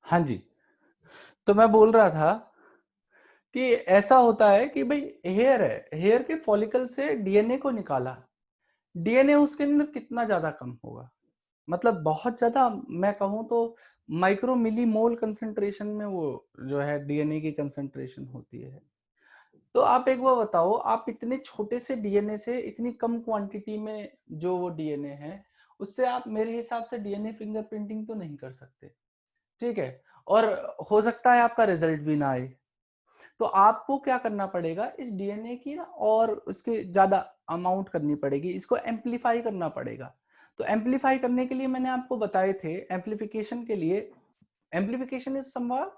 हाँ जी। तो मैं बोल रहा था कि ऐसा होता है कि भाई हेयर है, हेयर के फॉलिकल से डीएनए को निकाला, डीएनए उसके अंदर कितना ज्यादा कम होगा, मतलब बहुत ज्यादा, मैं कहूँ तो माइक्रो मिली मोल कंसेंट्रेशन में वो जो है डीएनए की कंसेंट्रेशन होती है। तो आप एक बार बताओ, आप इतने छोटे से डीएनए से इतनी कम क्वांटिटी में जो वो डीएनए है, उससे आप मेरे हिसाब से डीएनए फिंगरप्रिंटिंग तो नहीं कर सकते, ठीक है। और हो सकता है आपका रिजल्ट भी ना आए। तो आपको क्या करना पड़ेगा, इस डीएनए की ना और उसके ज्यादा अमाउंट करनी पड़ेगी, इसको एम्पलीफाई करना पड़ेगा। तो एम्पलीफाई करने के लिए मैंने आपको बताए थे, एम्पलीफिकेशन के लिए, एम्पलीफिकेशन इज समहाउ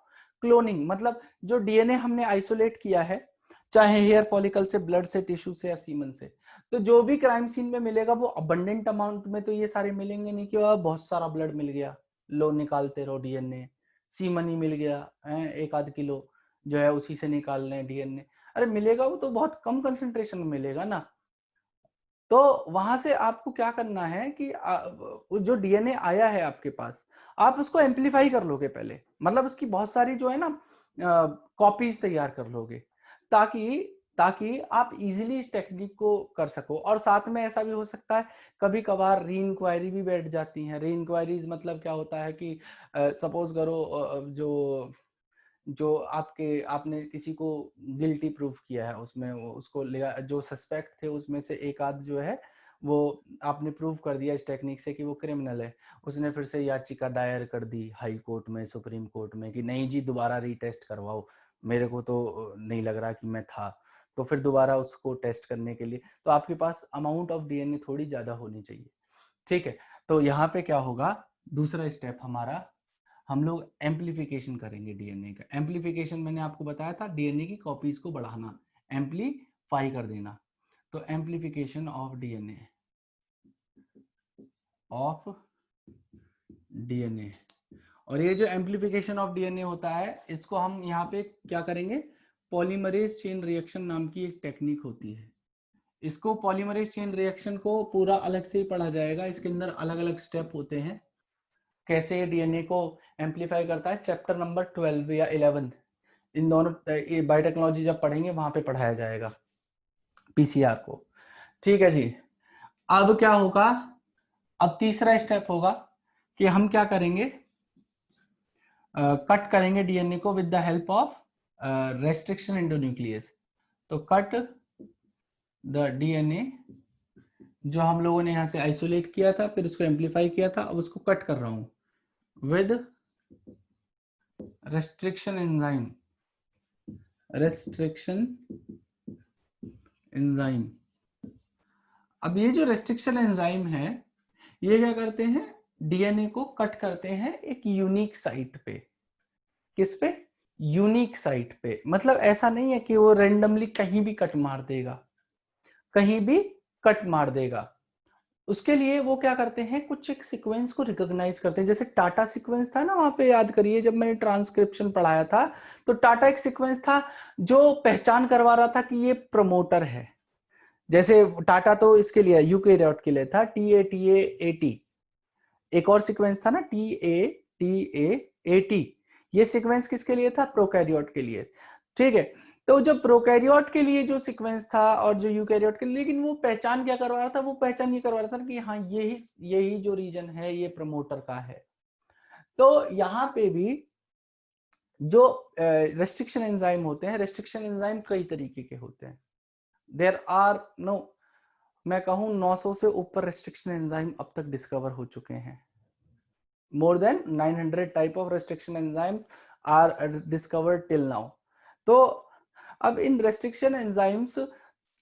क्लोनिंग, मतलब जो डीएनए हमने आइसोलेट किया है, चाहे हेयर फॉलिकल से, ब्लड से, टिश्यू से या सीमन से, तो जो भी क्राइम सीन में मिलेगा वो अबंडेंट अमाउंट में तो ये सारे मिलेंगे नहीं कि बहुत सारा ब्लड मिल गया, लो निकालते रहो डीएनए, सीमन ही मिल गया है 1 आध किलो जो है उसी से निकाल रहे हैं डीएनए, अरे मिलेगा वो तो बहुत कम कंसंट्रेशन में मिलेगा ना। तो वहां से आपको क्या करना है कि जो डीएनए आया है आपके पास, आप उसको एम्पलीफाई कर लोगे पहले, मतलब उसकी बहुत सारी जो है ना कॉपीज तैयार कर लोगे, ताकि ताकि आप इजीली इस टेक्निक को कर सको। और साथ में ऐसा भी हो सकता है कभी कभार री इंक्वायरी भी बैठ जाती है। री इंक्वायरीज मतलब क्या होता है कि सपोज करो जो जो आपने किसी को गिल्टी प्रूफ किया है, उसमें उसको जो सस्पेक्ट थे उसमें से एक आध जो है वो आपने प्रूव कर दिया इस टेक्निक से कि वो क्रिमिनल है, उसने फिर से याचिका दायर कर दी हाई कोर्ट में, सुप्रीम कोर्ट में कि नहीं जी दोबारा रीटेस्ट करवाओ, मेरे को तो नहीं लग रहा कि मैं था। तो फिर दोबारा उसको टेस्ट करने के लिए तो आपके पास अमाउंट ऑफ डीएनए थोड़ी ज्यादा होनी चाहिए, ठीक है। तो यहाँ पे क्या होगा, दूसरा स्टेप हमारा, हम लोग एम्पलीफिकेशन करेंगे डीएनए का। एम्पलीफिकेशन मैंने आपको बताया था, डीएनए की कॉपीज को बढ़ाना, एम्पलीफाई कर देना। तो amplification of DNA, of DNA, और ये जो एम्पलीफिकेशन ऑफ डीएनए होता है इसको हम यहाँ पे क्या करेंगे, पॉलीमरेज चेन रिएक्शन नाम की एक टेक्निक होती है। इसको पॉलीमरेज चेन रिएक्शन को पूरा अलग से ही पढ़ा जाएगा, इसके अंदर अलग अलग स्टेप होते हैं कैसे डीएनए को एम्पलीफाई करता है, चैप्टर नंबर 12 या 11, इन दोनों बायोटेक्नोलॉजी जब पढ़ेंगे वहां पे पढ़ाया जाएगा पीसीआर को, ठीक है जी। अब क्या होगा, अब तीसरा स्टेप होगा कि हम क्या करेंगे, कट करेंगे डीएनए को with the help of restriction endonuclease. तो कट द डीएनए जो हम लोगों ने यहां से आइसोलेट किया था फिर उसको एम्पलीफाई किया था, अब उसको कट कर रहा हूं with restriction enzyme, restriction enzyme. अब ये जो रेस्ट्रिक्शन एंजाइम है ये क्या करते हैं, डीएनए को कट करते हैं एक यूनिक साइट पे। किस पे, यूनिक साइट पे, मतलब ऐसा नहीं है कि वो रेंडमली कहीं भी कट मार देगा, कहीं भी कट मार देगा। उसके लिए वो क्या करते हैं, कुछ एक सीक्वेंस को रिकॉग्नाइज करते हैं, जैसे टाटा सीक्वेंस था ना, वहां पे याद करिए जब मैंने ट्रांसक्रिप्शन पढ़ाया था, तो टाटा एक सीक्वेंस था जो पहचान करवा रहा था कि ये प्रमोटर है। जैसे टाटा तो इसके लिए यूकेरियोट के लिए था, TA, एक और सीक्वेंस था ना TA, ये सीक्वेंस किसके लिए था, प्रोकैरियोट के लिए, ठीक है। तो जो प्रोकैरियोट के लिए जो सीक्वेंस था और जो यूकैरियोट के लिए, लेकिन वो पहचान क्या करवा रहा था, वो पहचान ये करवा रहा था कि हाँ यही यही जो रीजन है ये प्रमोटर का है। तो यहाँ पे भी जो रेस्ट्रिक्शन एंजाइम होते हैं, रेस्ट्रिक्शन एंजाइम कई तरीके के होते हैं, देयर आर नो, मैं कहूं 900 से ऊपर रेस्ट्रिक्शन एंजाइम अब तक डिस्कवर हो चुके हैं। more than 900 type of restriction enzymes are discovered till now। तो अब इन restriction enzymes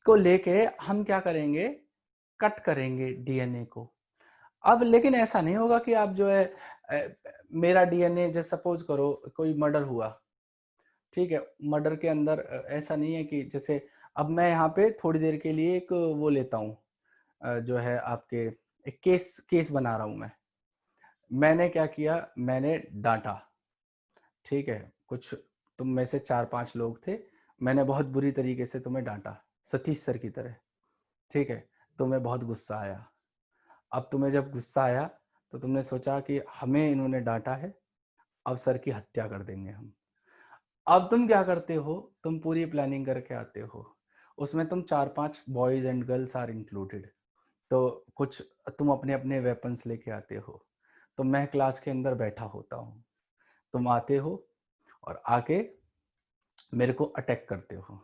को लेके हम क्या करेंगे, कट करेंगे डीएनए को। अब लेकिन ऐसा नहीं होगा कि आप जो है मेरा डीएनए, जैसे सपोज करो कोई मर्डर हुआ, ठीक है, मर्डर के अंदर ऐसा नहीं है कि जैसे अब मैं यहाँ पे थोड़ी देर के लिए एक वो लेता हूँ जो है आपके एक केस बना रहा हूं मैंने क्या किया, मैंने डांटा, ठीक है, कुछ तुम में से 4-5 लोग थे, मैंने बहुत बुरी तरीके से तुम्हें डांटा, सतीश सर की तरह, ठीक है। तुम्हें बहुत गुस्सा आया। अब तुम्हें जब गुस्सा आया तो तुमने सोचा कि हमें इन्होंने डांटा है, अफसर की हत्या कर देंगे हम। अब तुम क्या करते हो, तुम पूरी प्लानिंग करके आते हो, उसमें तुम 4-5 boys and girls are included, तो कुछ तुम अपने अपने वेपन्स लेके आते हो। तो मैं क्लास के अंदर बैठा होता हूँ, तुम आते हो और आके मेरे को अटैक करते हो।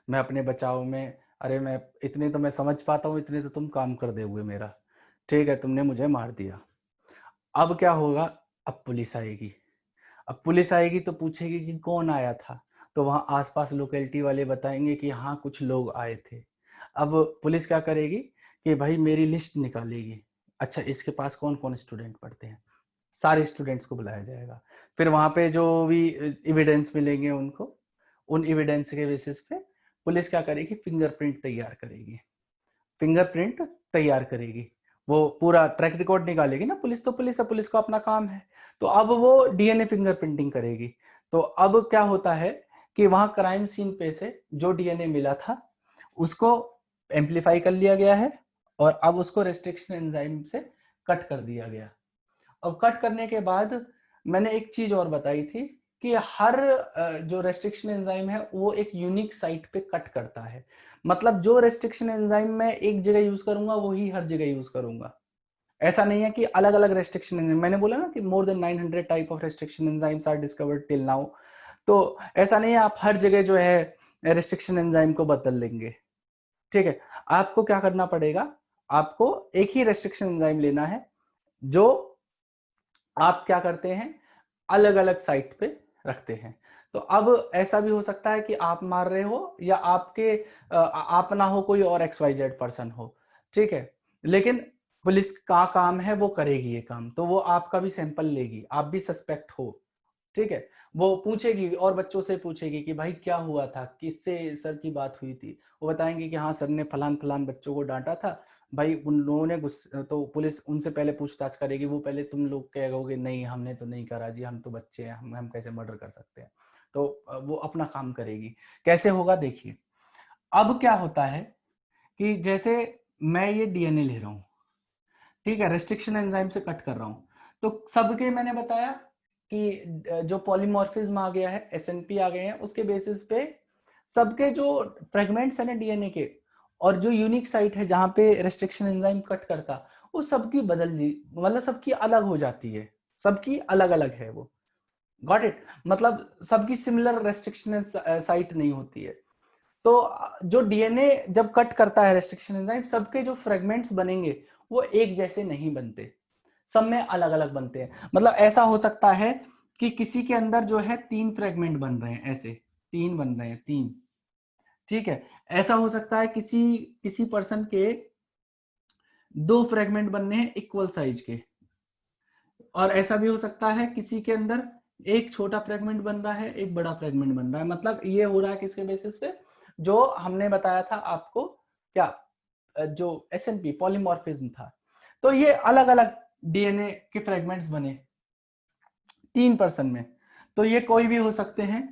मैं अपने बचाव में, अरे मैं इतने तो मैं समझ पाता हूँ, इतने तो तुम काम कर दोगे मेरा, ठीक है, तुमने मुझे मार दिया। अब क्या होगा, अब पुलिस आएगी। अब पुलिस आएगी तो पूछेगी कि कौन आया था, तो वहाँ आसपास लोकेलिटी वाले बताएंगे कि हाँ कुछ लोग आए थे। अब पुलिस क्या करेगी कि भाई मेरी लिस्ट निकालेगी, अच्छा इसके पास कौन कौन स्टूडेंट पढ़ते हैं, सारे स्टूडेंट्स को बुलाया जाएगा। फिर वहाँ पे जो भी एविडेंस मिलेंगे उनको, उन एविडेंस के बेसिस पे पुलिस क्या करेगी, फिंगरप्रिंट तैयार करेगी। फिंगरप्रिंट तैयार करेगी, वो पूरा ट्रैक रिकॉर्ड निकालेगी ना पुलिस, तो पुलिस है, पुलिस का अपना काम है। तो अब वो डीएनए फिंगरप्रिंटिंग करेगी। तो अब क्या होता है कि वहां क्राइम सीन पे से जो डीएनए मिला था उसको एम्पलीफाई कर लिया गया है और अब उसको रेस्ट्रिक्शन एंजाइम से कट कर दिया गया। अब कट करने के बाद मैंने एक चीज और बताई थी कि हर जो रेस्ट्रिक्शन एंजाइम है वो एक यूनिक साइट पे कट करता है। मतलब जो रेस्ट्रिक्शन एंजाइम मैं एक जगह यूज करूंगा वही हर जगह यूज करूंगा। ऐसा नहीं है कि अलग अलग रेस्ट्रिक्शन एंजाइम, मैंने बोला ना कि more than 900 type of restriction enzymes are discovered till now. तो ऐसा नहीं है आप हर जगह जो है रेस्ट्रिक्शन एंजाइम को बदल लेंगे, ठीक है। आपको क्या करना पड़ेगा, आपको एक ही रेस्ट्रिक्शन एंजाइम लेना है जो आप क्या करते हैं, अलग अलग साइट पे रखते हैं। तो अब ऐसा भी हो सकता है कि आप मार रहे हो या आपके आप ना हो, कोई और XYZ पर्सन हो, ठीक है, लेकिन पुलिस का काम है वो करेगी ये काम, तो वो आपका भी सैंपल लेगी, आप भी सस्पेक्ट हो, ठीक है। वो पूछेगी और बच्चों से पूछेगी कि भाई क्या हुआ था, किससे सर की बात हुई थी, वो बताएंगे कि हाँ सर ने फलान फलान बच्चों को डांटा था। भाई उन लोगों ने तो पुलिस उनसे पहले पूछताछ करेगी, वो पहले तुम लोग कहोगे नहीं हमने तो नहीं करा जी, हम तो बच्चे हैं, हम कैसे मर्डर कर सकते हैं। तो वो अपना काम करेगी। कैसे होगा देखिए, अब क्या होता है कि जैसे मैं ये डीएनए ले रहा हूँ, ठीक है, रेस्ट्रिक्शन एंजाइम से कट कर रहा हूँ, तो सबके मैंने बताया कि जो पॉलीमॉर्फिज्म आ गया है, एसएनपी आ गए हैं, उसके बेसिस पे सबके जो फ्रेगमेंट्स है ना डीएनए के, और जो यूनिक साइट है जहां पे रेस्ट्रिक्शन एंजाइम कट करता, वो सबकी बदल दी, मतलब सबकी अलग हो जाती है, सबकी अलग अलग है वो। गॉट इट, मतलब सबकी सिमिलर रेस्ट्रिक्शन साइट नहीं होती है। तो जो डीएनए जब कट करता है रेस्ट्रिक्शन एंजाइम, सबके जो फ्रेगमेंट्स बनेंगे वो एक जैसे नहीं बनते, सब में अलग अलग बनते हैं। मतलब ऐसा हो सकता है कि किसी के अंदर जो है 3 फ्रेगमेंट बन रहे हैं, ऐसे 3 बन रहे हैं, 3, ठीक है। ऐसा हो सकता है किसी किसी पर्सन के 2 फ्रेगमेंट बनने हैं इक्वल साइज के, और ऐसा भी हो सकता है किसी के अंदर एक छोटा फ्रेगमेंट बन रहा है, एक बड़ा फ्रेगमेंट बन रहा है। मतलब ये हो रहा है किसके बेसिस पे, जो हमने बताया था आपको, क्या जो एसएनपी पॉलीमॉर्फिज्म था। तो ये अलग अलग डीएनए के फ्रेगमेंट्स बने 3 पर्सन में, तो ये कोई भी हो सकते हैं।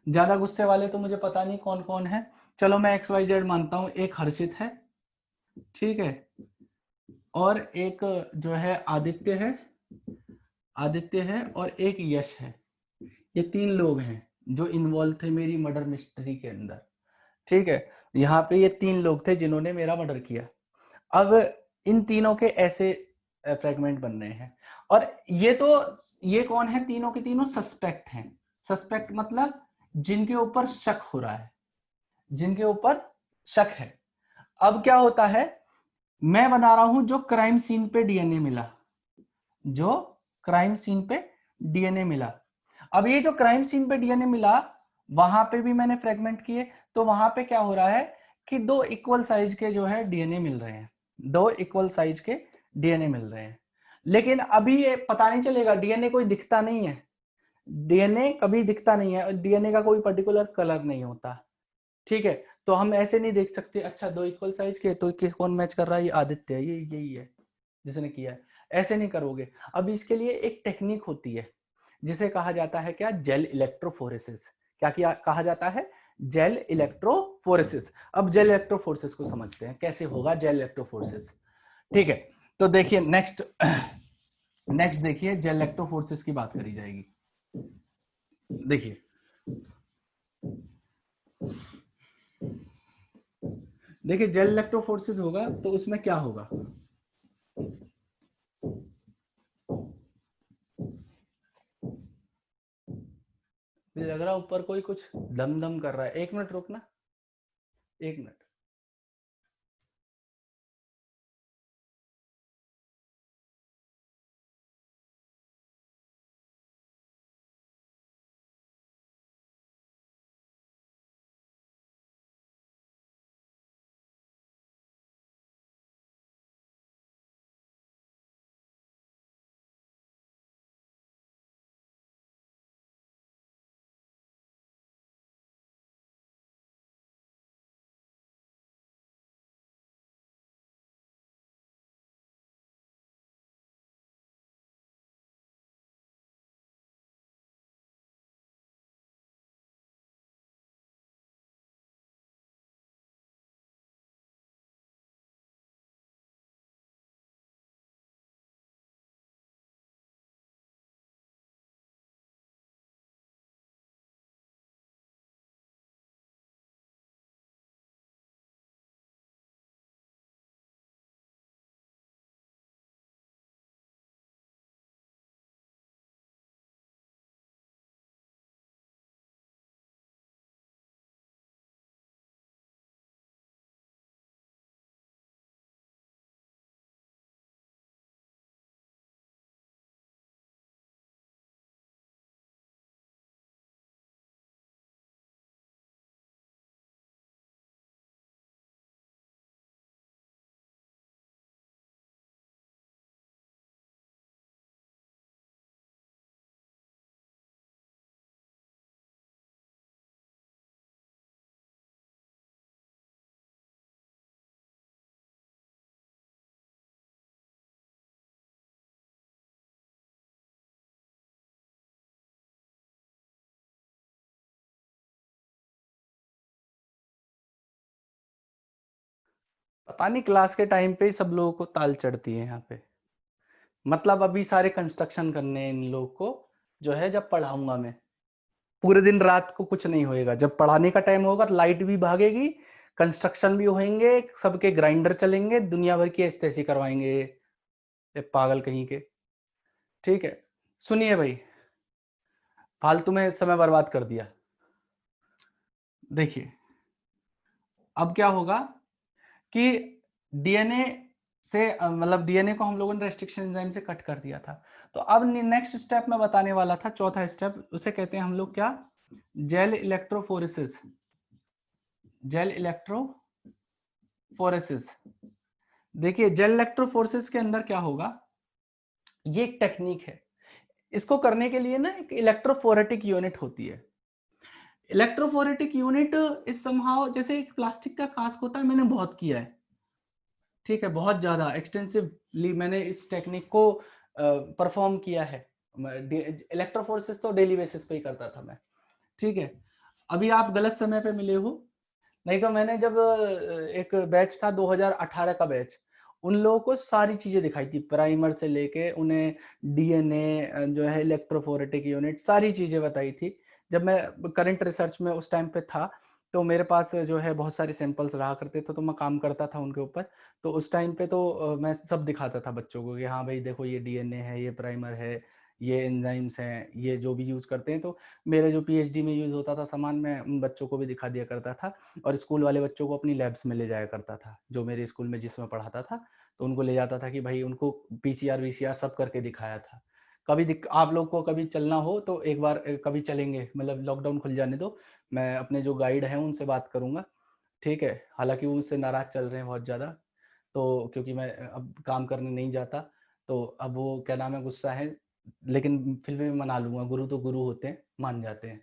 ज्यादा गुस्से वाले तो मुझे पता नहीं कौन कौन है, चलो मैं XYZ मानता हूं, एक हर्षित है, ठीक है, और एक जो है आदित्य है, आदित्य है, और एक यश है। ये 3 लोग हैं जो इन्वॉल्व थे मेरी मर्डर मिस्ट्री के अंदर, ठीक है। यहाँ पे ये 3 लोग थे जिन्होंने मेरा मर्डर किया। अब इन तीनों के ऐसे फ्रेगमेंट बन रहे हैं, और ये कौन है, तीनों के तीनों सस्पेक्ट हैं। सस्पेक्ट मतलब जिनके ऊपर शक हो रहा है, जिनके ऊपर शक है। अब क्या होता है, मैं बना रहा हूं जो क्राइम सीन पे डीएनए मिला, जो क्राइम सीन पे डीएनए मिला। अब ये जो क्राइम सीन पे डीएनए मिला, वहां पे भी मैंने फ्रेगमेंट किए, तो वहां पे क्या हो रहा है कि 2 इक्वल साइज के जो है डीएनए मिल रहे हैं, 2 इक्वल साइज के डीएनए मिल रहे हैं। लेकिन अभी ये पता नहीं चलेगा, डीएनए कोई दिखता नहीं है, डीएनए कभी दिखता नहीं है, डीएनए का कोई पर्टिकुलर कलर नहीं होता, ठीक है। तो हम ऐसे नहीं देख सकते, अच्छा 2 इक्वल साइज के, तो कौन मैच कर रहा है, ये आदित्य है, ये यही है जिसने किया है, ऐसे नहीं करोगे। अब इसके लिए एक टेक्निक होती है जिसे कहा जाता है क्या, जेल इलेक्ट्रोफोरेसिस। क्या किया कहा जाता है, जेल इलेक्ट्रोफोरेसिस। अब जेल इलेक्ट्रोफोरेसिस को समझते हैं, कैसे होगा जेल इलेक्ट्रोफोरेसिस, ठीक है। तो देखिए नेक्स्ट देखिए जेल इलेक्ट्रोफोरेसिस की बात करी जाएगी। देखिए देखिए जेल इलेक्ट्रोफोरेसिस होगा तो उसमें क्या होगा, मुझे लग रहा है ऊपर कोई कुछ दम दम कर रहा है, 1 मिनट रुकना, 1 मिनट। पता नहीं क्लास के टाइम पे ही सब लोगों को ताल चढ़ती है यहाँ पे, मतलब अभी सारे कंस्ट्रक्शन करने हैं इन लोग को, जो है जब पढ़ाऊंगा मैं पूरे दिन रात को कुछ नहीं होएगा, जब पढ़ाने का टाइम होगा तो लाइट भी भागेगी, कंस्ट्रक्शन भी होंगे, सबके ग्राइंडर चलेंगे, दुनिया भर की ऐसी करवाएंगे ये पागल कहीं के। ठीक है, सुनिए भाई, फालतू में समय बर्बाद कर दिया। देखिए अब क्या होगा कि डीएनए से मतलब डीएनए को हम लोगों ने रेस्ट्रिक्शन एंजाइम से कट कर दिया था, तो अब नेक्स्ट स्टेप मैं बताने वाला था, चौथा स्टेप, उसे कहते हैं हम लोग क्या, जेल इलेक्ट्रोफोरेसिस। जेल इलेक्ट्रोफोरेसिस, देखिए जेल इलेक्ट्रोफोरेसिस के अंदर क्या होगा, ये एक टेक्निक है, इसको करने के लिए ना एक इलेक्ट्रोफोरेटिक यूनिट होती है। इलेक्ट्रोफोरेटिक यूनिट इस समहाउ जैसे एक प्लास्टिक का कास्क होता है, मैंने बहुत किया है, ठीक है, बहुत ज्यादा एक्सटेंसिवली मैंने इस टेक्निक को परफॉर्म किया है। इलेक्ट्रोफोरेसिस तो डेली बेसिस पे ही करता था मैं, ठीक है। अभी आप गलत समय पे मिले हो, नहीं तो मैंने जब एक बैच था 2018 का बैच, उन लोगों को सारी चीजें दिखाई थी, प्राइमर से लेके उन्हें डीएनए जो है इलेक्ट्रोफोरेटिक यूनिट सारी चीजें बताई थी। जब मैं करंट रिसर्च में उस टाइम पे था, तो मेरे पास जो है बहुत सारे सैंपल्स रहा करते थे, तो मैं काम करता था उनके ऊपर। तो उस टाइम पे तो मैं सब दिखाता था बच्चों को कि हाँ भाई देखो ये डीएनए है, ये प्राइमर है, ये एंजाइम्स हैं, ये जो भी यूज करते हैं। तो मेरे जो पीएचडी में यूज होता था सामान मैं उन बच्चों को भी दिखा दिया करता था, और स्कूल वाले बच्चों को अपनी लैब्स में ले जाया करता था, जो मेरे स्कूल में जिसमें पढ़ाता था, तो उनको ले जाता था कि भाई उनको पीसीआर वीसीआर सब करके दिखाया था। कभी आप लोग को कभी चलना हो तो एक बार कभी चलेंगे, मतलब लॉकडाउन खुल जाने दो, मैं अपने जो गाइड हैं उनसे बात करूंगा, ठीक है। हालांकि वो मुझसे नाराज चल रहे हैं बहुत ज़्यादा, तो क्योंकि मैं अब काम करने नहीं जाता, तो अब वो क्या नाम है गुस्सा है, लेकिन फिर भी मना लूंगा, गुरु तो गुरु होते हैं, मान जाते हैं,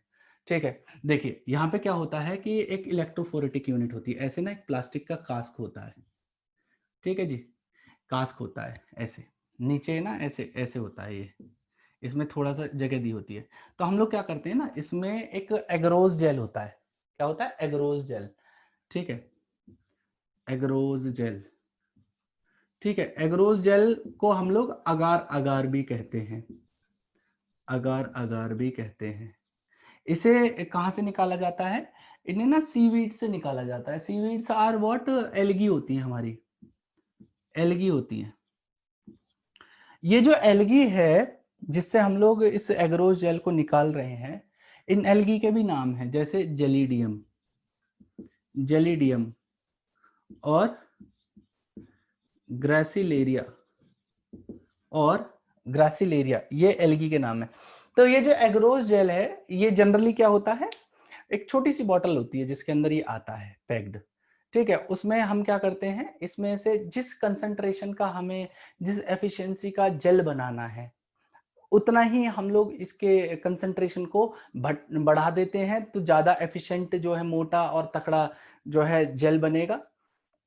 ठीक है। देखिए यहाँ पे क्या होता है कि एक इलेक्ट्रोफोरेटिक यूनिट होती है, ऐसे ना एक प्लास्टिक का कास्क होता है, ठीक है जी, कास्क होता है ऐसे, नीचे ना ऐसे ऐसे होता है ये, इसमें थोड़ा सा जगह दी होती है। तो हम लोग क्या करते हैं ना, इसमें एक एग्रोज जेल होता है, क्या होता है, एग्रोज जेल, ठीक है, एग्रोज जेल, ठीक है। एग्रोज जेल को हम लोग अगार अगार भी कहते हैं, अगार अगार भी कहते हैं। इसे कहाँ से निकाला जाता है? इन्हें ना सीवीड से निकाला जाता है। Seaweeds are what? एल्गी होती है हमारी, एल्गी होती है। ये जो एल्गी है जिससे हम लोग इस एग्रोस जेल को निकाल रहे हैं, इन एल्गी के भी नाम हैं, जैसे जेलिडियम, जेलिडियम और ग्रासिलेरिया और ग्रासिलेरिया, ये एल्गी के नाम है। तो ये जो एग्रोस जेल है, ये जनरली क्या होता है, एक छोटी सी बॉटल होती है जिसके अंदर ये आता है पैक्ड, ठीक है। उसमें हम क्या करते हैं, इसमें से जिस कंसंट्रेशन का हमें, जिस एफिशिएंसी का जेल बनाना है, उतना ही हम लोग इसके कंसंट्रेशन को बढ़ा देते हैं, तो ज्यादा एफिशिएंट जो है, मोटा और तकड़ा जो है जेल बनेगा,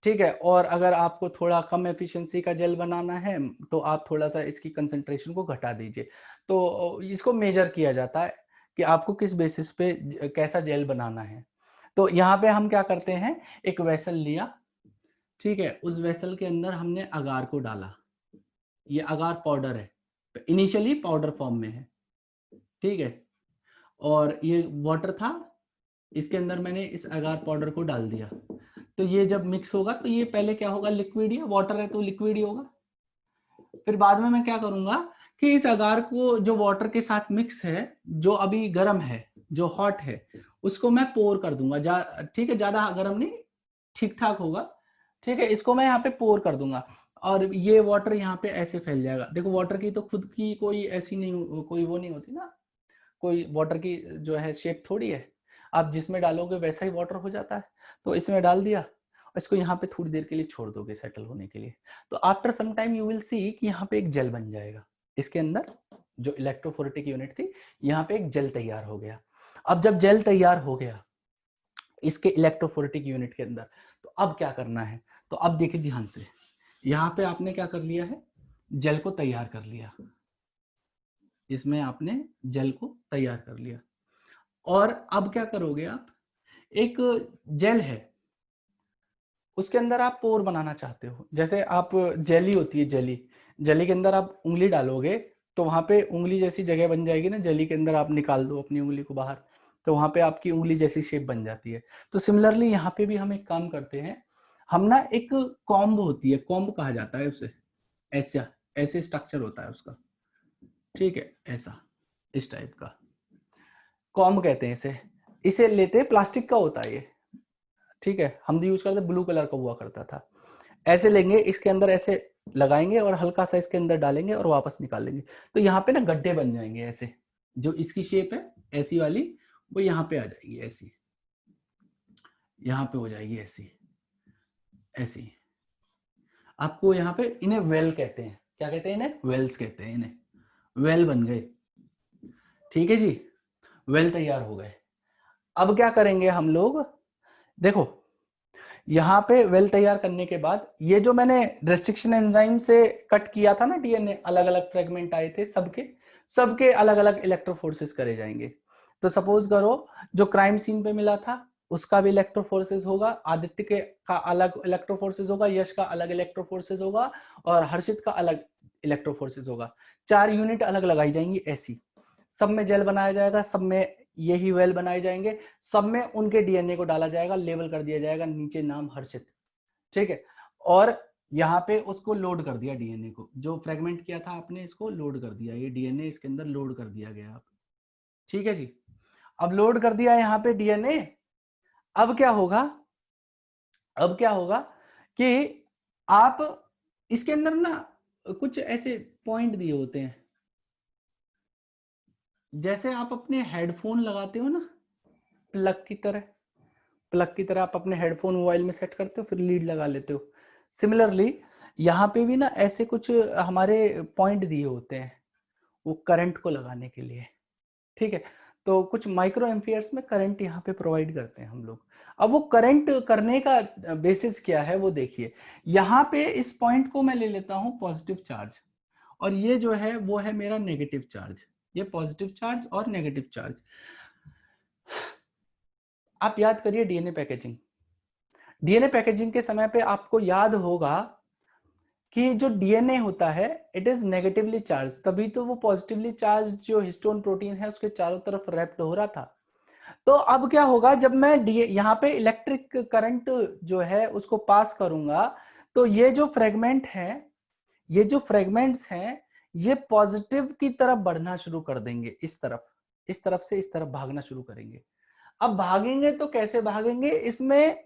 ठीक है। और अगर आपको थोड़ा कम एफिशिएंसी का जेल बनाना है तो आप थोड़ा सा इसकी कंसंट्रेशन को घटा दीजिए। तो इसको मेजर किया जाता है कि आपको किस बेसिस पे कैसा जेल बनाना है। तो यहाँ पे हम क्या करते हैं, एक वेसल लिया, ठीक है, उस वेसल के अंदर हमने अगार को डाला। ये अगार पाउडर है, इनिशियली पाउडर फॉर्म में है, ठीक है। और ये वाटर था, इसके अंदर मैंने इस अगार पाउडर को डाल दिया। तो ये जब मिक्स होगा तो ये पहले क्या होगा, लिक्विड ही, वाटर है तो लिक्विड ही होगा। फिर बाद में मैं क्या करूंगा कि इस अगार को जो वाटर के साथ मिक्स है, जो अभी गर्म है, जो हॉट है, उसको मैं पोर कर दूंगा, ठीक है, ज्यादा गर्म नहीं, ठीक ठाक होगा, ठीक है। इसको मैं यहाँ पे पोर कर दूंगा और ये वाटर यहाँ पे ऐसे फैल जाएगा। देखो वाटर की तो खुद की कोई ऐसी नहीं, कोई वो नहीं होती ना, कोई वाटर की जो है शेप थोड़ी है, आप जिसमें डालोगे वैसा ही वाटर हो जाता है। तो इसमें डाल दिया, इसको यहाँ पे थोड़ी देर के लिए छोड़ दोगे सेटल होने के लिए। तो after some time you will see कि यहाँ पे एक जेल बन जाएगा। इसके अंदर जो इलेक्ट्रोफोरेटिक यूनिट थी, यहाँ पे एक जेल तैयार हो गया। अब जब जेल तैयार हो गया इसके इलेक्ट्रोफोरेटिक यूनिट के अंदर, तो अब क्या करना है, तो अब देखिए ध्यान से, यहाँ पे आपने क्या कर लिया है, जेल को तैयार कर लिया, इसमें आपने जेल को तैयार कर लिया। और अब क्या करोगे आप, एक जेल है उसके अंदर आप पोर बनाना चाहते हो, जैसे आप जेली होती है, जेली, जेली के अंदर आप उंगली डालोगे तो वहां पे उंगली जैसी जगह बन जाएगी ना, जेली के अंदर आप निकाल दो अपनी उंगली को बाहर, तो वहां पे आपकी उंगली जैसी शेप बन जाती है। तो सिमिलरली यहाँ पे भी हम एक काम करते हैं, हम ना एक कॉम्ब होती है, कॉम्ब कहा जाता है उसे, ऐसा ऐसे स्ट्रक्चर होता है उसका, ठीक है, ऐसा इस टाइप का कॉम्ब कहते हैं इसे। इसे लेते हैं, प्लास्टिक का होता है ये, ठीक है, हम तो यूज करते ब्लू कलर का हुआ करता था। ऐसे लेंगे, इसके अंदर ऐसे लगाएंगे और हल्का सा इसके अंदर डालेंगे और वापस निकाल लेंगे, तो यहाँ पे ना गड्ढे बन जाएंगे ऐसे, जो इसकी शेप है ऐसी वाली, वो यहाँ पे आ जाएगी ऐसी, यहाँ पे हो जाएगी ऐसी, ऐसी। आपको यहाँ पे, इन्हें वेल कहते हैं, क्या कहते हैं इन्हें, वेल्स कहते हैं इन्हें, वेल बन गए, ठीक है जी, वेल तैयार हो गए। अब क्या करेंगे हम लोग, देखो यहाँ पे वेल तैयार करने के बाद, ये जो मैंने रेस्ट्रिक्शन एंजाइम से कट किया था ना डीएनए, अलग अलग फ्रेगमेंट आए थे, सबके सबके अलग अलग इलेक्ट्रोफोर्सेस करे जाएंगे। तो सपोज करो जो क्राइम सीन पे मिला था उसका भी इलेक्ट्रोफोर्सेस होगा, आदित्य के का अलग इलेक्ट्रोफोर्सेस होगा, यश का अलग इलेक्ट्रोफोर्सेस होगा और हर्षित का अलग इलेक्ट्रोफोर्सेस होगा। 4 यूनिट अलग लगाई जाएंगी ऐसी, सब में जेल बनाया जाएगा, सब में यही वेल बनाए जाएंगे, सब में उनके डीएनए को डाला जाएगा, लेबल कर दिया जाएगा, नीचे नाम हर्षित, ठीक है। और यहाँ पे उसको लोड कर दिया, डीएनए को जो फ्रेगमेंट किया था आपने, इसको लोड कर दिया, ये डीएनए इसके अंदर लोड कर दिया गया आप, ठीक है जी। अब लोड कर दिया यहाँ पे डीएनए, अब क्या होगा, अब क्या होगा कि आप इसके अंदर ना कुछ ऐसे पॉइंट दिए होते हैं, जैसे आप अपने हेडफोन लगाते हो ना, प्लग की तरह, प्लग की तरह आप अपने हेडफोन मोबाइल में सेट करते हो, फिर लीड लगा लेते हो। सिमिलरली यहाँ पे भी ना ऐसे कुछ हमारे पॉइंट दिए होते हैं वो करंट को लगाने के लिए, ठीक है। तो कुछ माइक्रो एम्पियर्स में करंट यहाँ पे प्रोवाइड करते हैं हम लोग। अब वो करंट करने का बेसिस क्या है वो देखिए, यहाँ पे इस पॉइंट को मैं ले लेता हूँ पॉजिटिव चार्ज, और ये जो है वो है मेरा नेगेटिव चार्ज, ये पॉजिटिव चार्ज और नेगेटिव चार्ज। आप याद करिए डीएनए पैकेजिंग, डीएनए पैकेजिंग के समय पे आपको याद होगा कि जो डीएनए होता है इट इज नेगेटिवली चार्ज, तभी तो वो पॉजिटिवली चार्ज जो हिस्टोन प्रोटीन है उसके चारों तरफ रैप्ड हो रहा था। तो अब क्या होगा जब मैं यहाँ पे इलेक्ट्रिक करंट जो है उसको पास करूंगा, तो ये जो फ्रेगमेंट है, ये जो फ्रेगमेंट्स हैं ये पॉजिटिव की तरफ बढ़ना शुरू कर देंगे, इस तरफ से इस तरफ भागना शुरू करेंगे। अब भागेंगे तो कैसे भागेंगे, इसमें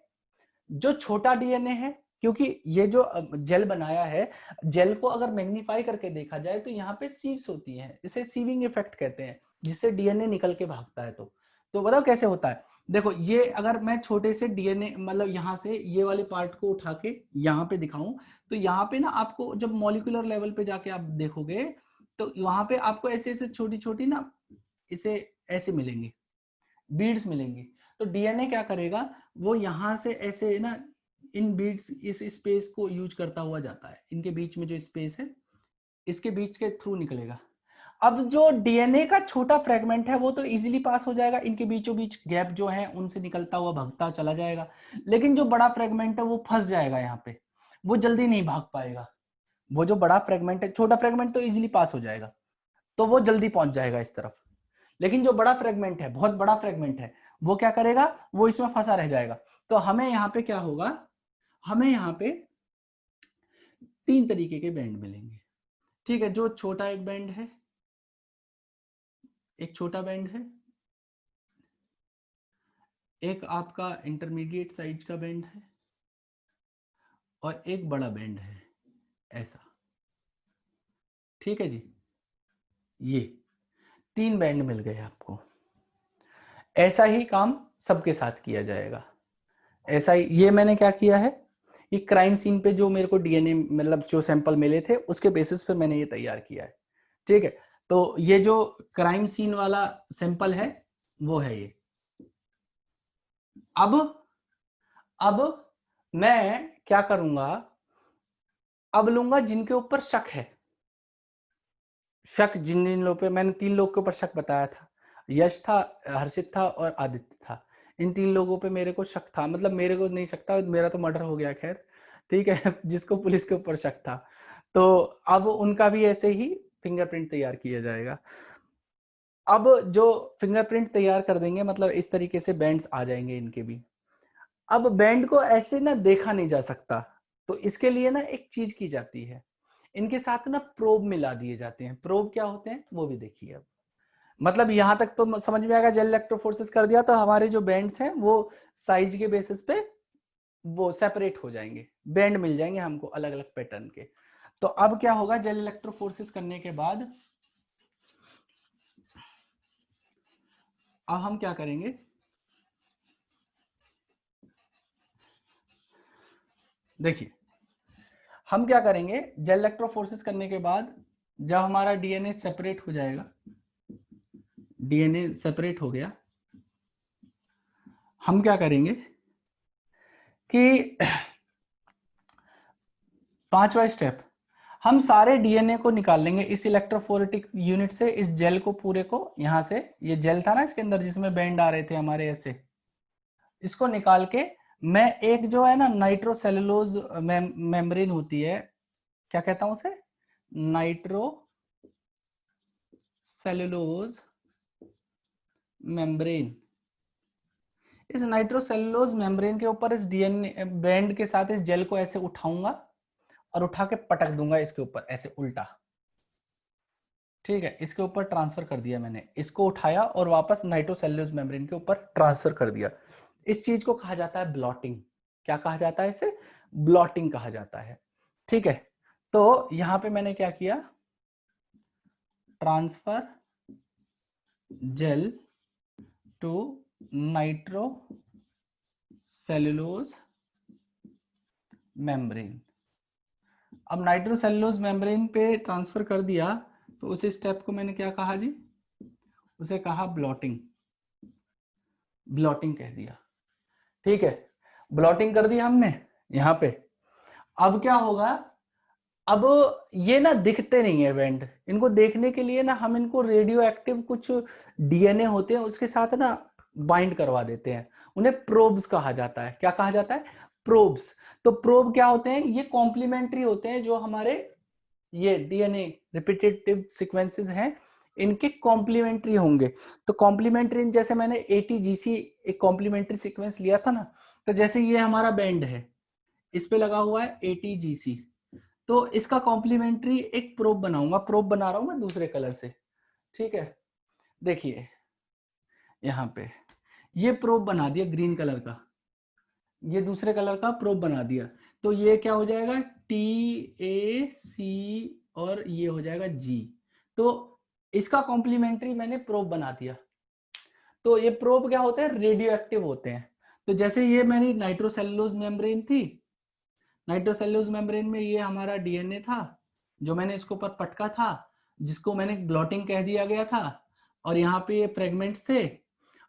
जो छोटा डीएनए है, क्योंकि ये जो जेल बनाया है, जेल को अगर मैग्नीफाई करके देखा जाए तो यहाँ पे सीव्स होती हैं, इसे सीविंग इफेक्ट कहते हैं, जिससे डीएनए निकल के भागता है। तो बताओ कैसे होता है। देखो ये अगर मैं छोटे से डीएनए मतलब यहाँ से ये वाले पार्ट को उठा के यहाँ पे दिखाऊं, तो यहाँ पे ना आपको जब मॉलिक्यूलर लेवल पे जाके आप देखोगे तो वहां पे आपको ऐसे ऐसे छोटी छोटी ना इसे ऐसे मिलेंगे, बीड्स मिलेंगी। तो डीएनए क्या करेगा, वो यहां से ऐसे ना इन बीड्स इस स्पेस को यूज करता हुआ जाता है, इनके बीच में जो स्पेस है इसके बीच के थ्रू निकलेगा। अब जो डीएनए का छोटा फ्रेगमेंट है वो तो इजीली पास हो जाएगा, इनके बीचों बीच गैप जो है उनसे निकलता हुआ भागता चला जाएगा। लेकिन जो बड़ा फ्रेगमेंट है वो फंस जाएगा यहाँ पे, वो जल्दी नहीं भाग पाएगा। वो जो बड़ा फ्रेगमेंट है, छोटा फ्रेगमेंट तो इजीली पास हो जाएगा, तो वो जल्दी पहुंच जाएगा इस तरफ। लेकिन जो बड़ा फ्रेगमेंट है, बहुत बड़ा फ्रेगमेंट है, वो क्या करेगा, वो इसमें फंसा रह जाएगा। तो हमें यहाँ पे क्या होगा, हमें यहाँ पे 3 तरीके के बैंड मिलेंगे। ठीक है, जो छोटा एक बैंड है, एक छोटा बैंड है, एक आपका इंटरमीडिएट साइज का बैंड है, और एक बड़ा बैंड है ऐसा। ठीक है जी, ये 3 बैंड मिल गए आपको। ऐसा ही काम सबके साथ किया जाएगा। ऐसा ही ये मैंने क्या किया है, ये क्राइम सीन पे जो मेरे को डीएनए मतलब जो सैंपल मिले थे उसके बेसिस पे मैंने ये तैयार किया है। ठीक है, तो ये जो क्राइम सीन वाला सैंपल है वो है ये। अब मैं क्या करूंगा, अब लूंगा जिनके ऊपर शक है। शक जिन जिन लोगों पे, मैंने 3 लोग के ऊपर शक बताया था, यश था, हर्षित था और आदित्य था। इन 3 लोगों पे मेरे को शक था, मतलब मेरे को नहीं शक था, मेरा तो मर्डर हो गया खैर। ठीक है जिसको पुलिस के ऊपर शक था, तो अब उनका भी ऐसे ही फिंगरप्रिंट तैयार किया जाएगा। अब जो फिंगरप्रिंट तैयार कर देंगे, मतलब इस तरीके से बैंड्स आ जाएंगे इनके भी। अब बैंड को ऐसे ना देखा नहीं जा सकता, तो इसके लिए ना एक चीज की जाती है, इनके साथ ना प्रोब मिला दिए जाते हैं। प्रोब क्या होते हैं वो भी देखिए। अब मतलब यहां तक तो समझ में आएगा, जेल इलेक्ट्रोफोरेसिस कर दिया तो हमारे जो बैंड्स हैं वो साइज के बेसिस पे वो सेपरेट हो जाएंगे, बैंड मिल जाएंगे हमको अलग अलग पैटर्न के। तो अब क्या होगा, जेल इलेक्ट्रोफोरेसिस करने के बाद अब हम क्या करेंगे, देखिए हम क्या करेंगे, जेल इलेक्ट्रोफोरेसिस करने के बाद जब हमारा डीएनए सेपरेट हो जाएगा, डीएनए सेपरेट हो गया, हम क्या करेंगे कि 5वां स्टेप, हम सारे डीएनए को निकाल लेंगे इस इलेक्ट्रोफोरेटिक यूनिट से, इस जेल को पूरे को, यहां से ये जेल था ना इसके अंदर जिसमें बैंड आ रहे थे हमारे ऐसे, इसको निकाल के मैं एक जो है ना नाइट्रोसेलुलोज मेम्ब्रेन होती है, क्या कहता हूं उसे, नाइट्रो सेलुलोज मेम्ब्रेन, इस नाइट्रोसेलुलोज मेम्ब्रेन के ऊपर इस डीएनए बैंड के साथ इस जेल को ऐसे उठाऊंगा और उठा के पटक दूंगा इसके ऊपर ऐसे उल्टा। ठीक है, इसके ऊपर ट्रांसफर कर दिया मैंने, इसको उठाया और वापस नाइट्रोसेलुलोज मेम्ब्रेन के ऊपर ट्रांसफर कर दिया। इस चीज को कहा जाता है ब्लॉटिंग। क्या कहा जाता है इसे, ब्लॉटिंग कहा जाता है। ठीक है, तो यहां पे मैंने क्या किया, transfer gel to nitrocellulose membrane. अब नाइट्रोसेलुलोज मेम्ब्रेन पे ट्रांसफर कर दिया, तो उस स्टेप को मैंने क्या कहा जी, उसे कहा ब्लॉटिंग, ब्लॉटिंग कह दिया। ठीक है, ब्लॉटिंग कर दी हमने यहां पे। अब क्या होगा, अब ये ना दिखते नहीं है बैंड, इनको देखने के लिए ना हम इनको रेडियो एक्टिव कुछ डीएनए होते हैं उसके साथ ना बाइंड करवा देते हैं, उन्हें प्रोब्स कहा जाता है। क्या कहा जाता है, प्रोब्स। तो प्रोब क्या होते हैं, ये कॉम्प्लीमेंट्री होते हैं, जो हमारे ये डीएनए रिपीटेटिव सीक्वेंसेस हैं इनके कॉम्प्लीमेंट्री होंगे। तो कॉम्प्लीमेंट्री, जैसे मैंने एटीजीसी एक कॉम्प्लीमेंट्री सीक्वेंस लिया था ना, तो जैसे ये हमारा बैंड है, इस पे लगा हुआ है एटीजीसी, तो इसका कॉम्प्लीमेंट्री एक प्रोब बनाऊंगा, प्रोब बना रहा हूं मैं दूसरे कलर से, ठीक है। देखिए यहाँ पे ये प्रोब बना दिया ग्रीन कलर का, ये दूसरे कलर का प्रोब बना दिया, तो ये क्या हो जाएगा, TAC और ये हो जाएगा G। तो इसका कॉम्प्लीमेंट्री मैंने प्रोब बना दिया। तो ये प्रोब क्या होते हैं, रेडियो एक्टिव होते हैं। तो जैसे ये मेरी नाइट्रोसेलुलोज मेम्ब्रेन थी, नाइट्रोसेलुलोज मेम्ब्रेन में ये हमारा डीएनए था, जो मैंने इसके ऊपर पटका था, जिसको मैंने ग्लोटिंग कह दिया गया था, और यहाँ पे ये फ्रेगमेंट्स थे,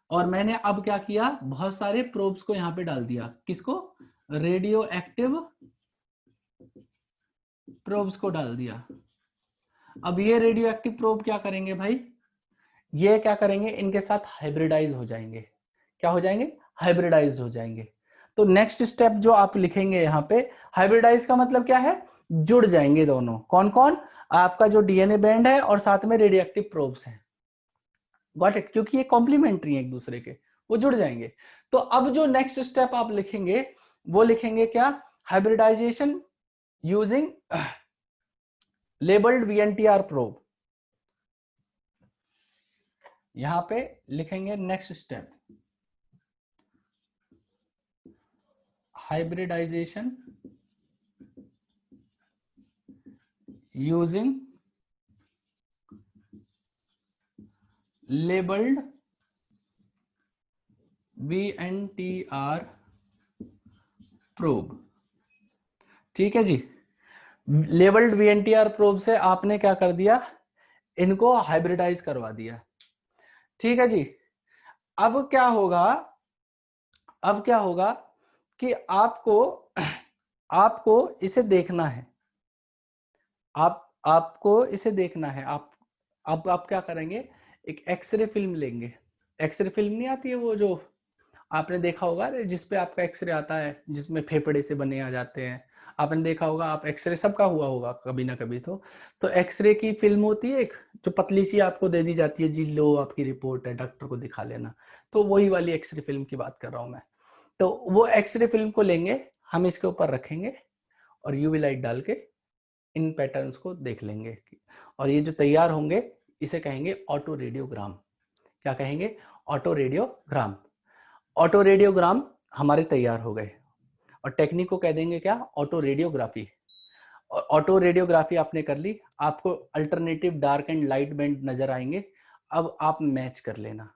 और मैंने अब क्या किया, बहुत सारे प्रोब्स को यहाँ पे डाल दिया, किसको, रेडियो एक्टिव प्रोब्स को डाल दिया। अब ये रेडियो एक्टिव प्रोब क्या करेंगे भाई, ये क्या करेंगे, इनके साथ हाइब्रिडाइज हो जाएंगे। क्या हो जाएंगे, हाइब्रिडाइज हो जाएंगे। तो नेक्स्ट स्टेप जो आप लिखेंगे यहाँ पे, हाइब्रिडाइज का मतलब क्या है, जुड़ जाएंगे दोनों, कौन कौन, आपका जो डीएनए बैंड है और साथ में रेडियो एक्टिव प्रोब्स हैं, गॉट इट, क्योंकि ये कॉम्प्लीमेंट्री है एक दूसरे के, वो जुड़ जाएंगे। तो अब जो नेक्स्ट स्टेप आप लिखेंगे, वो लिखेंगे क्या, hybridization using labelled VNTR probe. यहां पे लिखेंगे next step, hybridization using labelled VNTR probe. ठीक है जी, लेबल्ड VNTR प्रोब से आपने क्या कर दिया, इनको हाइब्रिडाइज करवा दिया। ठीक है जी, अब क्या होगा, अब क्या होगा कि आपको आपको इसे देखना है, आपको इसे देखना है। आप क्या करेंगे, एक एक्सरे फिल्म लेंगे, एक्सरे फिल्म नहीं आती है वो जो आपने देखा होगा, जिसपे आपका एक्सरे आता है, जिसमें फेफड़े से बने आ जाते हैं, आपने देखा होगा, आप एक्सरे सबका हुआ होगा कभी ना कभी। तो एक्सरे की फिल्म होती है एक, जो पतली सी आपको दे दी जाती है, जी लो आपकी रिपोर्ट है, डॉक्टर को दिखा लेना। तो वही वाली एक्सरे फिल्म की बात कर रहा हूं मैं। तो वो एक्सरे फिल्म को लेंगे, हम इसके ऊपर रखेंगे और यूवी लाइट डाल के इन पैटर्न्स को देख लेंगे, और ये जो तैयार होंगे इसे कहेंगे ऑटो रेडियोग्राम। क्या कहेंगे, ऑटो रेडियोग्राम। ऑटो रेडियोग्राम हमारे तैयार हो गए, और टेक्निक को कह देंगे क्या, ऑटो रेडियोग्राफी। और ऑटो रेडियोग्राफी आपने कर ली, आपको alternative dark and light band नजर आएंगे। अब आप मैच कर लेना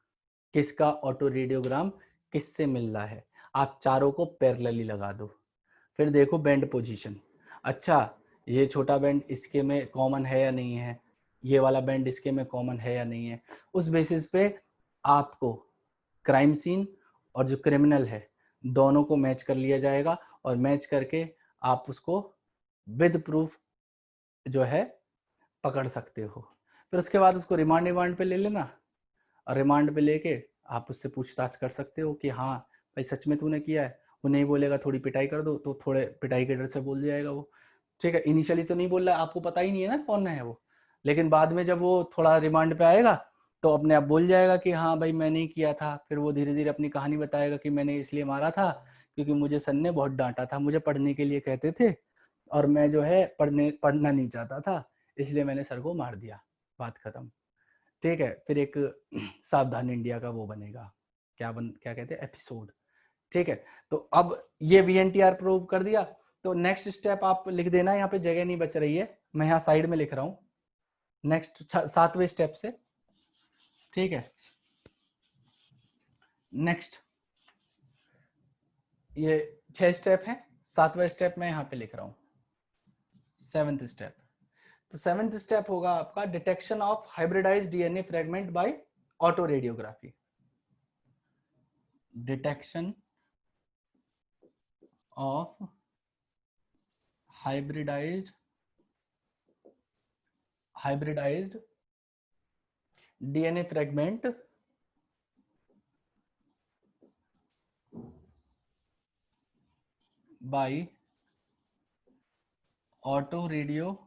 किसका ऑटो रेडियोग्राम किससे मिल रहा है, आप चारों को पैरेलली लगा दो, फिर देखो बैंड पोजीशन। अच्छा, ये छोटा बैंड इसके में कॉमन है या नहीं है, ये वाला बैंड इसके में कॉमन है या नहीं है, उस बेसिस पे आपको क्राइम सीन और जो क्रिमिनल है दोनों को मैच कर लिया जाएगा, और मैच करके आप उसको विद प्रूफ जो है पकड़ सकते हो। फिर उसके बाद उसको रिमांड पे ले लेना, और रिमांड पे लेके आप उससे पूछताछ कर सकते हो कि हाँ भाई सच में तूने किया है। वो नहीं बोलेगा थोड़ी पिटाई कर दो, तो थोड़े पिटाई के डर से बोल जाएगा वो, ठीक है। इनिशियली तो नहीं बोल रहा, आपको पता ही नहीं है ना कौन है वो, लेकिन बाद में जब वो थोड़ा रिमांड पे आएगा तो अपने आप बोल जाएगा कि हाँ भाई मैंने ही किया था। फिर वो धीरे धीरे अपनी कहानी बताएगा कि मैंने इसलिए मारा था क्योंकि मुझे सर ने बहुत डांटा था, मुझे पढ़ने के लिए कहते थे और मैं जो है पढ़ना नहीं चाहता था, इसलिए मैंने सर को मार दिया, बात खत्म। ठीक है, फिर एक सावधान इंडिया का वो बनेगा, क्या कहते हैं, एपिसोड। ठीक है, तो अब ये VNTR प्रूव कर दिया। तो नेक्स्ट स्टेप आप लिख देना, यहाँ पे जगह नहीं बच रही है, मैं यहाँ साइड में लिख रहा हूँ, नेक्स्ट 7वें स्टेप से। ठीक है, नेक्स्ट ये 6 स्टेप है, 7वां स्टेप मैं यहाँ पे लिख रहा हूँ, 7th स्टेप। तो 7th स्टेप होगा आपका detection of hybridized DNA fragment by autoradiography. Detection of hybridized DNA fragment by autoradiography.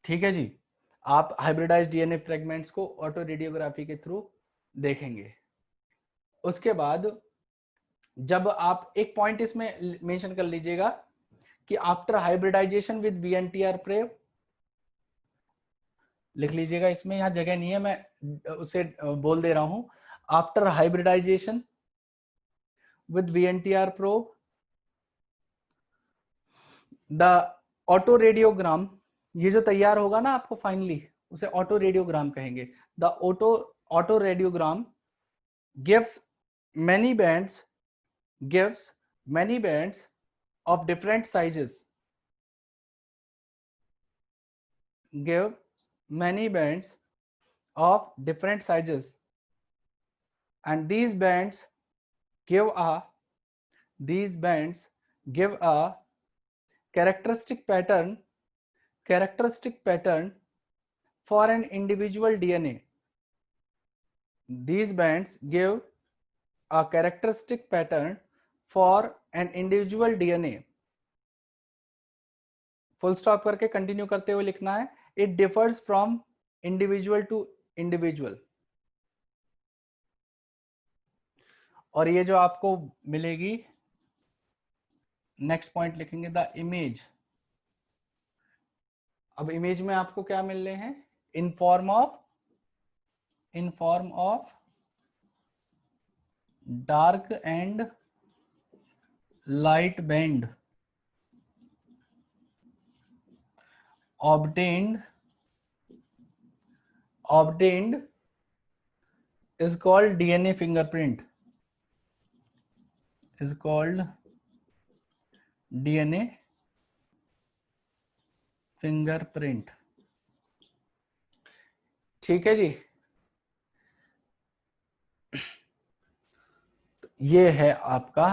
ठीक है जी, आप हाइब्रिडाइज डीएनए फ्रेगमेंट्स को ऑटो रेडियोग्राफी के थ्रू देखेंगे। उसके बाद जब आप एक पॉइंट इसमें मेंशन कर लीजिएगा कि आफ्टर हाइब्रिडाइजेशन विद बीएनटीआर प्रेव, लिख लीजिएगा, इसमें यहां जगह नहीं है, मैं उसे बोल दे रहा हूं। After hybridization with BNTR probe the auto radiogram, ये जो तैयार होगा ना आपको फाइनली, उसे ऑटो रेडियोग्राम कहेंगे। The auto radiogram gives many bands of different sizes, give many bands of different sizes, and these bands give a characteristic pattern for an individual DNA. These bands give a characteristic pattern for an individual DNA. Full stop करके continue करते हुए लिखना है, it differs from individual to individual. और ये जो आपको मिलेगी, नेक्स्ट पॉइंट लिखेंगे द इमेज। अब इमेज में आपको क्या मिल रहे हैं, in form of dark and light band obtained is called DNA fingerprint, is called DNA fingerprint। ठीक है जी, ये है आपका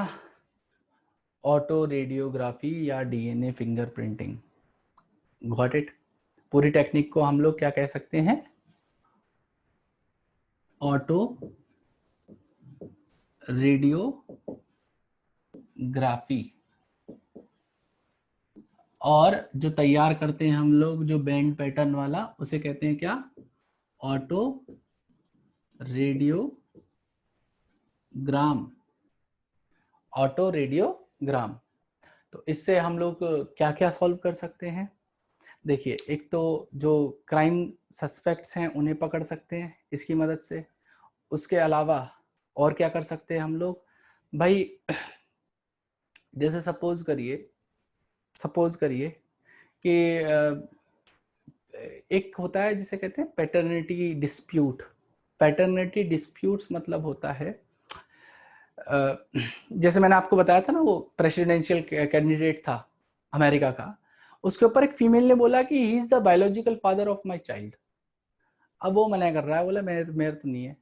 ऑटो रेडियोग्राफी या डीएनए फिंगरप्रिंटिंग। Got it. पूरी टेक्निक को हम लोग क्या कह सकते हैं, ऑटो रेडियोग्राफी। और जो तैयार करते हैं हम लोग जो बैंड पैटर्न वाला, उसे कहते हैं क्या, ऑटो रेडियोग्राम। Auto radiogram. तो इससे हम लोग क्या क्या सॉल्व कर सकते हैं, देखिए, एक तो जो क्राइम सस्पेक्ट्स हैं उन्हें पकड़ सकते हैं इसकी मदद से। उसके अलावा और क्या कर सकते हैं हम लोग भाई, जैसे सपोज करिए कि एक होता है जिसे कहते हैं पैटर्निटी डिस्प्यूट। पैटर्निटी डिस्प्यूट्स मतलब होता है, जैसे मैंने आपको बताया था ना, वो प्रेसिडेंशियल कैंडिडेट था अमेरिका का, उसके ऊपर एक फीमेल ने बोला कि he is the biological father of my child. अब वो मना कर रहा है, बोला मेरे तो नहीं है।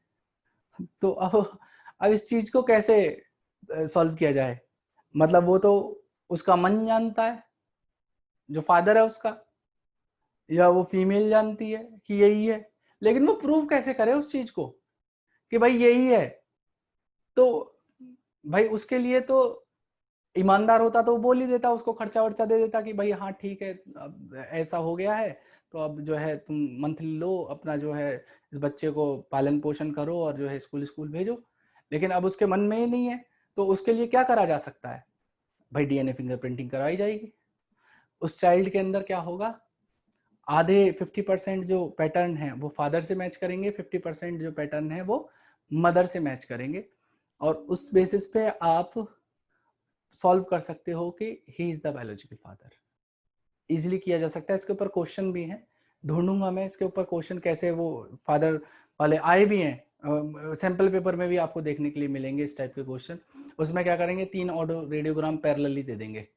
तो अब इस चीज को कैसे सॉल्व किया जाए, मतलब वो तो उसका मन जानता है जो फादर है उसका, या वो फीमेल जानती है कि यही है, लेकिन वो प्रूव कैसे करे उस चीज को कि भाई यही है। तो भाई उसके लिए तो ईमानदार होता तो वो बोल ही देता, उसको खर्चा वर्चा दे देता कि भाई हाँ ठीक है, अब ऐसा हो गया है तो अब जो है तुम मंथली लो, अपना जो है इस बच्चे को पालन पोषण करो और जो है स्कूल भेजो। लेकिन अब उसके मन में ही नहीं है, तो उसके लिए क्या करा जा सकता है, भाई डीएनए फिंगरप्रिंटिंग कराई जाएगी। उस चाइल्ड के अंदर क्या होगा, आधे 50% जो पैटर्न है वो फादर से मैच करेंगे, 50% जो पैटर्न है वो मदर से मैच करेंगे, और उस बेसिस पे आप सॉल्व कर सकते हो कि he is the biological father. Easily किया जा सकता है। इसके ऊपर क्वेश्चन भी है, ढूंढूंगा मैं इसके ऊपर क्वेश्चन कैसे वो फादर वाले आए भी हैं, सैंपल पेपर में भी आपको देखने के लिए मिलेंगे इस टाइप के क्वेश्चन। उसमें क्या करेंगे, 3 ऑडो रेडियोग्राम पैरेलली दे देंगे,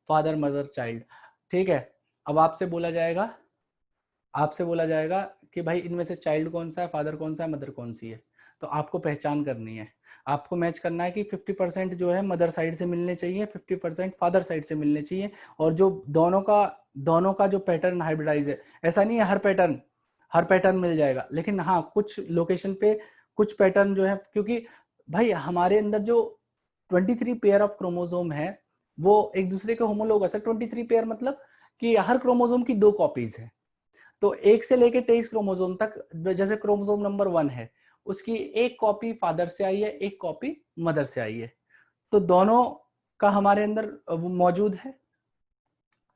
फादर मदर चाइल्ड। ठीक है, अब आपसे बोला जाएगा कि भाई इनमें से चाइल्ड कौन सा है, फादर कौन सा है, मदर कौन सी है। तो आपको पहचान करनी है, आपको मैच करना है कि 50% जो है मदर साइड से मिलने चाहिए, 50% फादर साइड से मिलने चाहिए। और जो दोनों का जो पैटर्न हाइब्रिडाइज है, ऐसा नहीं है हर पैटर्न मिल जाएगा, लेकिन हाँ कुछ लोकेशन पे कुछ पैटर्न जो है, क्योंकि भाई हमारे अंदर जो 23 पेयर ऑफ क्रोमोसोम है वो एक दूसरे के होमोलोगस है। 23 पेयर मतलब कि हर क्रोमोसोम की 2 कॉपीज है। तो 1 से लेके 23 क्रोमोसोम तक, जैसे क्रोमोसोम नंबर 1 है, उसकी 1 कॉपी फादर से आई है, 1 कॉपी मदर से आई है। तो दोनों का हमारे अंदर मौजूद है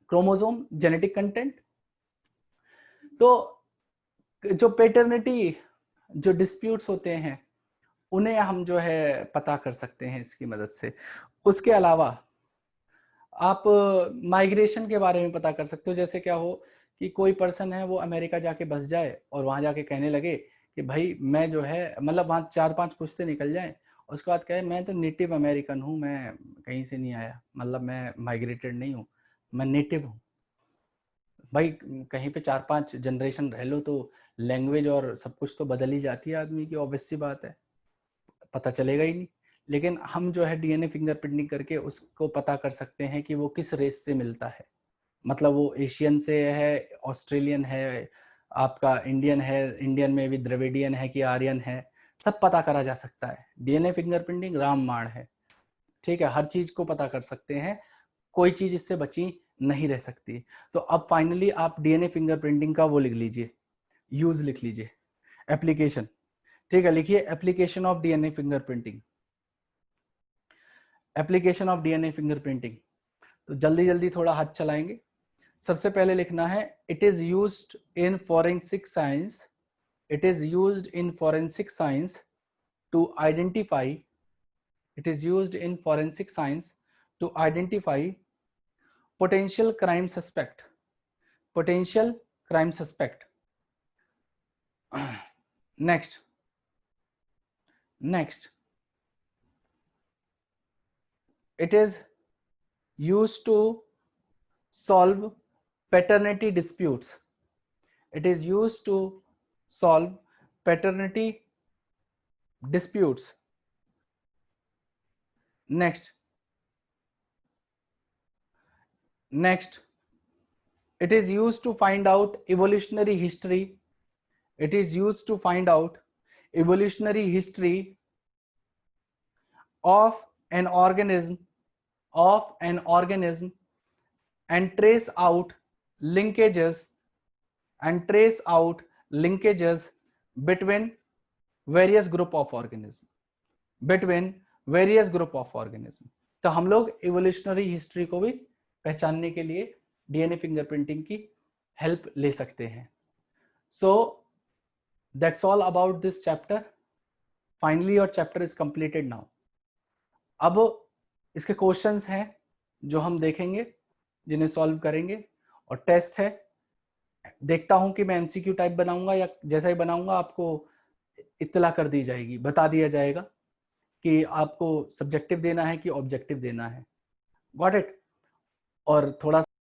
क्रोमोसोम जेनेटिक कंटेंट। तो जो पेटर्निटी जो डिस्प्यूट्स होते हैं उन्हें हम जो है पता कर सकते हैं इसकी मदद से। उसके अलावा आप माइग्रेशन के बारे में पता कर सकते हो। जैसे क्या हो कि कोई पर्सन है वो अमेरिका जाके बस जाए और वहां जाके कहने लगे कि भाई मैं जो है, मतलब वहां 4-5 पुश्ते निकल जाए, उसके बाद कहे मैं तो नेटिव अमेरिकन हूँ, मैं कहीं से नहीं आया, मतलब मैं माइग्रेटेड नहीं हूँ, मैं नेटिव हूँ। भाई कहीं पे 4-5 जनरेशन रह लो तो लैंग्वेज और सब कुछ तो बदल ही जाती है आदमी की, ऑब्वियस सी बात है, पता चलेगा ही नहीं। लेकिन हम जो है डीएनए फिंगरप्रिंटिंग करके उसको पता कर सकते हैं कि वो किस रेस से मिलता है। मतलब वो एशियन से है, ऑस्ट्रेलियन है, आपका इंडियन है, इंडियन में भी द्रविडियन है कि आर्यन है, सब पता करा जा सकता है। डीएनए फिंगरप्रिंटिंग रामबाण है, ठीक है, हर चीज को पता कर सकते हैं, कोई चीज इससे बची नहीं रह सकती। तो अब फाइनली आप डीएनए फिंगरप्रिंटिंग का वो लिख लीजिए, यूज लिख लीजिए, एप्लीकेशन, ठीक है, लिखिए application of DNA fingerprinting, application of DNA fingerprinting. तो जल्दी जल्दी थोड़ा हाथ चलाएंगे। सबसे पहले लिखना है it is used in forensic science, it is used in forensic science to identify, it is used in forensic science to identify potential crime suspect, potential crime suspect. Next, next, it is used to solve paternity disputes, it is used to solve paternity disputes. Next, next, it is used to find out evolutionary history, it is used to find out evolutionary history of an organism, of an organism, and trace out linkages, and trace out linkages between various group of organism, between various group of organism. तो हम लोग evolutionary history को भी पहचानने के लिए DNA fingerprinting की help ले सकते हैं। So that's all about this chapter. Finally your chapter is completed now. अब इसके क्वेश्चंस हैं जो हम देखेंगे, जिन्हें सॉल्व करेंगे, और टेस्ट है। देखता हूं कि मैं एमसीक्यू टाइप बनाऊंगा या जैसा ही बनाऊंगा आपको इत्तला कर दी जाएगी, बता दिया जाएगा कि आपको सब्जेक्टिव देना है कि ऑब्जेक्टिव देना है। Got it? और थोड़ा